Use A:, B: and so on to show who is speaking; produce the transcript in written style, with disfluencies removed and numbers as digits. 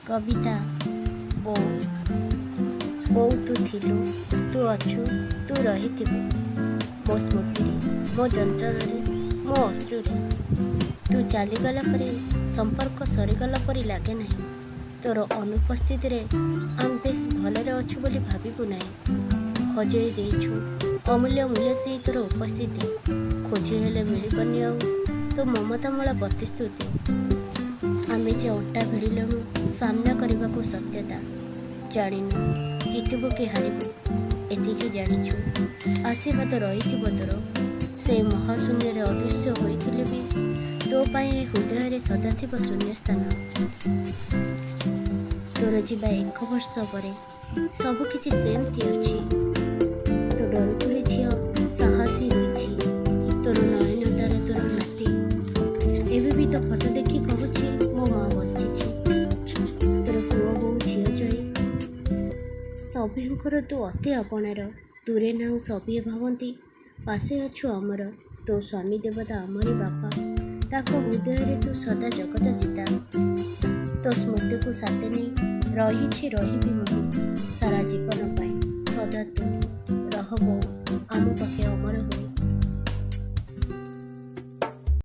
A: କବିତା ବୋଉ ବୋଉ ତୁ ଥିଲୁ, ତୁ ଅଛୁ, ତୁ ରହିଥିବୁ ମୋ ସ୍ମୃତିରେ, ମୋ ଯନ୍ତ୍ରଣାରେ, ମୋ ଅଶ୍ରୁରେ। ତୁ ଚାଲିଗଲା ପରେ ସମ୍ପର୍କ ସରିଗଲା ପରି ଲାଗେ ନାହିଁ। ତୋର ଅନୁପସ୍ଥିତିରେ ଆମେ ବେଶ ଭଲରେ ଅଛୁ ବୋଲି ଭାବିବୁ ନାହିଁ। ହଜେଇ ଦେଇଛୁ ଅମୂଲ୍ୟ ମୂଲ୍ୟ ସେଇ ତୋର ଉପସ୍ଥିତି। ଖୋଜି ହେଲେ ମିଳିବନି ଆଉ ତୋ ମମତାମୂଳ ପ୍ରତିଶ୍ରୁତି। ଆମେ ଯେ ଅଣ୍ଟା ଭିଡ଼ିଲୁଣୁ ସାମ୍ନା କରିବାକୁ ସତ୍ୟତା। ଜାଣିନୁ ଜିତିବୁ କି ହାରିବୁ, ଏତିକି ଜାଣିଛୁ ଆଶୀର୍ବାଦ ରହିଥିବ ତୋର। ସେଇ ମହାଶୂନ୍ୟରେ ଅଦୃଶ୍ୟ ହୋଇଥିଲେ ବି ତୋ ପାଇଁ ଏ ହୃଦୟରେ ସଦା ଥିବ ଶୂନ୍ୟସ୍ଥାନ। ତୋର ଯିବା 1 ବର୍ଷ ପରେ ସବୁକିଛି ସେମିତି ଅଛି। ତୋ ଡରୁକୁରେ ଝିଅ ସାହସୀ ହୋଇଛି। ତୋର ନୟନତାର ତୋର ନାତି ଏବେ ବି ତୋ ଫଟୋ ଦେଖି କହୁଛି ମୋ ମା ବଞ୍ଚିଛି। ତୋର ପୁଅ ବୋଉ ଝିଅ ଜୟୀ ସଭିଙ୍କର ତୁ ଅତି ଆପଣାର। ଦୂରେ ନାହୁଁ ସଭିଏ ଭାବନ୍ତି, ପାଶେ ଅଛୁ ଆମର। ତୋ ସ୍ୱାମୀ ଦେବତା ଆମରି ବାପା, ତାଙ୍କ ହୃଦୟରେ ତୁ ସଦା ଜଗତ ଜିତା। ତୋ ସ୍ମୃତିକୁ ସାଥେ ନେଇ ରହିବି ମୁଁ ସାରା ଜୀବନ ପାଇଁ। ସଦା ତୁ ରହ ବୋଉ ଆମ ପାଖେ।